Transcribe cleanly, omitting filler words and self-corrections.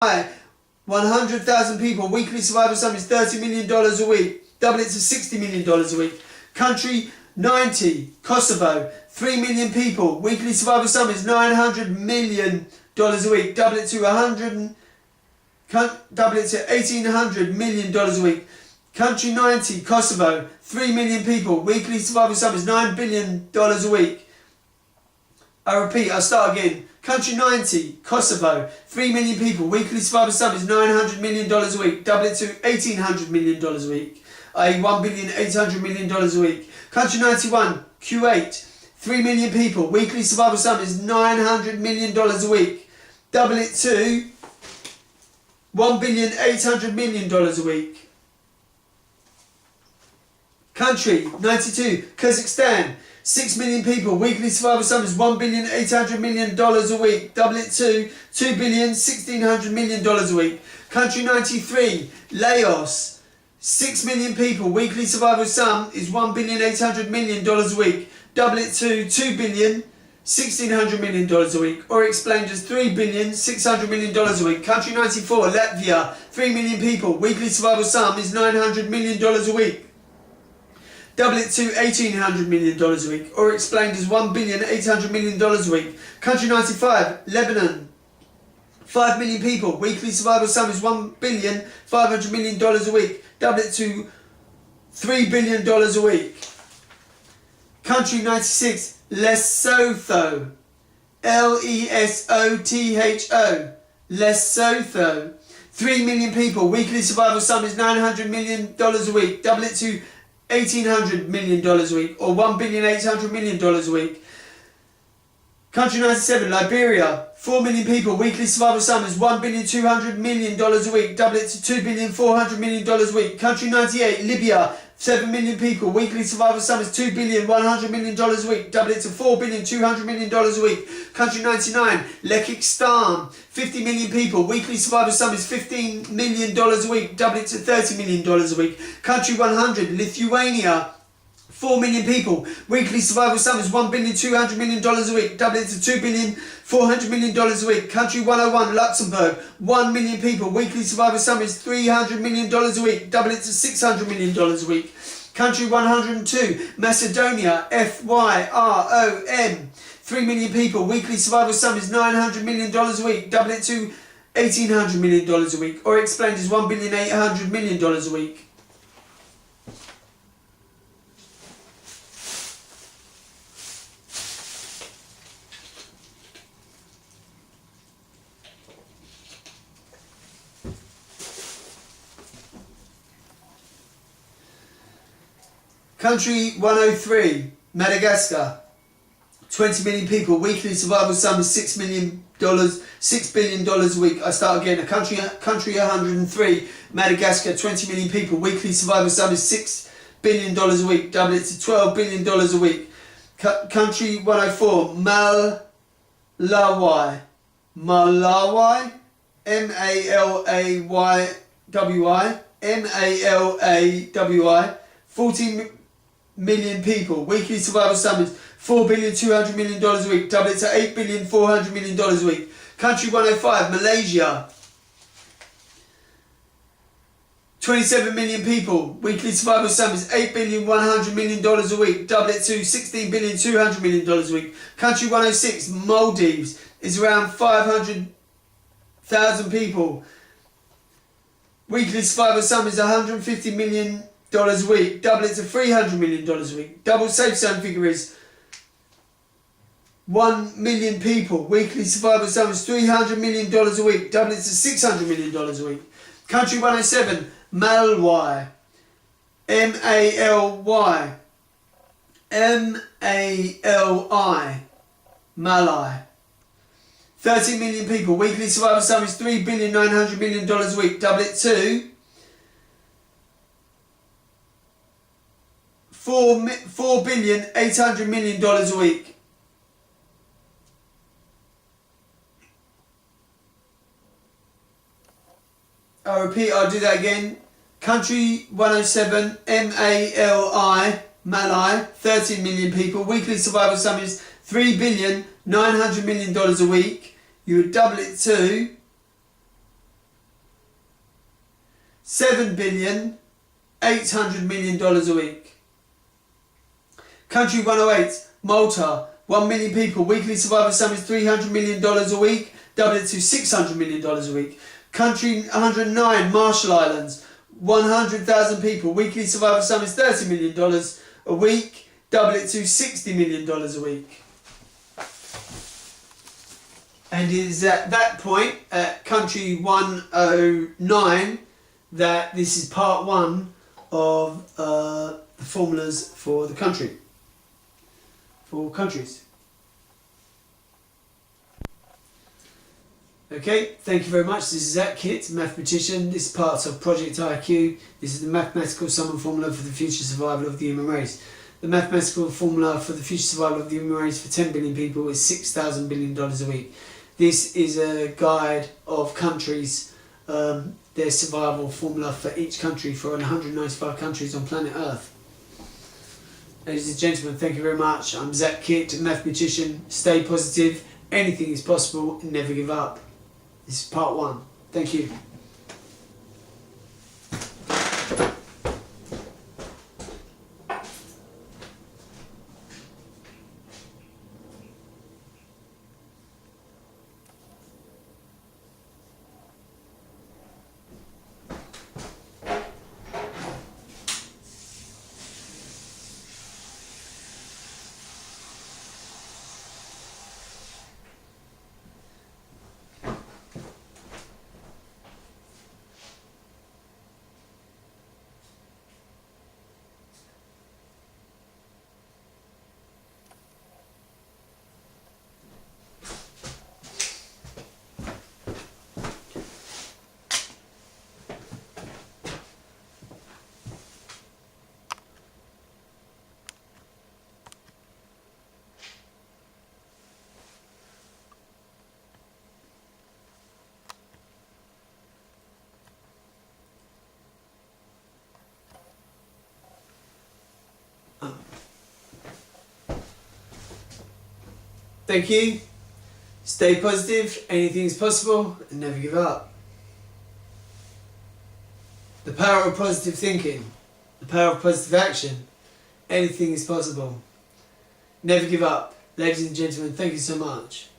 100,000 people. Weekly survival sum is $30 million a week. Double it to $60 million a week. Country 90, Kosovo, 3 million people. Weekly survival sum is $900 million a week. Double it to $1,800 million a week. Country 90, Kosovo, 3 million people. Weekly survival sum is $9 billion a week. I repeat, I'll start again. Country 90, Kosovo, 3 million people. Weekly survival sum is $900 million a week. Double it to $1,800 million a week, i.e. $1,800 million a week. Country 91, Kuwait, 3 million people. Weekly survival sum is $900 million a week. Double it to $1,800 million a week. Country 92, Kazakhstan, 6 million people. Weekly survival sum is $1,800 million a week. Double it to $2,160 million a week. Country 93, Laos, 6 million people. Weekly survival sum is $1,800 million a week. Double it to $2,160 million a week, or explained as $3,600 million a week. Country 94, Latvia, 3 million people. Weekly survival sum is $900 million a week. Double it to $1,800 million a week, or explained as $1,800 million a week. Country 95, Lebanon, 5 million people. Weekly survival sum is $1,500 million a week. Double it to $3 billion a week. Country 96, Lesotho, Lesotho, Lesotho, 3 million people. Weekly survival sum is $900 million a week. Double it to $1,800 million a week, or $1,800 million a week. Country 97, Liberia, 4 million people. Weekly survival sum is $1,200 million a week. Double it to $2,400 million a week. Country 98, Libya, 7 million people. Weekly survival sum is $2,100 million a week. Double it to $4,200 million a week. Country 99, Lekistan, 50 million people. Weekly survival sum is $15 million a week. Double it to $30 million a week. Country 100, Lithuania, 4 million people. Weekly survival sum is $1,200 million a week. Double it to $2,400 million a week. Country 101, Luxembourg, 1 million people. Weekly survival sum is $300 million a week. Double it to $600 million a week. Country 102, Macedonia, FYROM, 3 million people. Weekly survival sum is $900 million a week. Double it to $1,800 million a week, or explained as $1,800 million a week. Country 103, Madagascar, 20 million people. Weekly survival sum is $6 billion a week. I start again. Country 103, Madagascar, 20 million people. Weekly survival sum is $6 billion a week. Double it to $12 billion a week. Country 104, Malawi, Malawi, 14 million people. Weekly survival sum is $4,200 million a week. Double it to $8,400 million a week. Country 105, Malaysia, 27 million people. Weekly survival sum is $8,100 million a week. Double it to $16,200 million a week. Country 106, Maldives, is around 500,000 people. Weekly survival sum is $150 million a week. Double it to $300 million a week. Double safe zone figure is 1 million people. Weekly survival sum is $300 million a week. Double it to $600 million a week. Country 107, Malawi, Malyi, Malai, 13 million people. Weekly survival sum is $3,900 million a week. Double it to $4,800 million a week. I repeat, I'll do that again. Country 107, Malyi, Malai, 13 million people. Weekly survival sum is $3,900 million a week. You would double it to $7,800,000,000 a week. Country 108, Malta, 1 million people, weekly survival sum is $300 million a week, double it to $600 million a week. Country 109, Marshall Islands, 100,000 people, weekly survival sum is $30 million a week, double it to $60 million a week. And it is at that point, at country 109, that this is part one of the formulas for the country. For countries. Okay, thank you very much. This is Zach Kitt, mathematician. This is part of Project IQ. This is the mathematical sum and formula for the future survival of the human race. The mathematical formula for the future survival of the human race for 10 billion people is $6,000 billion a week. This is a guide of countries, their survival formula for each country for 195 countries on planet Earth. Ladies and gentlemen, thank you very much. I'm Zach Kitt, mathematician. Stay positive. Anything is possible and never give up. This is part one. Thank you. Thank you. Stay positive. Anything is possible and never give up. The power of positive thinking. The power of positive action. Anything is possible. Never give up. Ladies and gentlemen, thank you so much.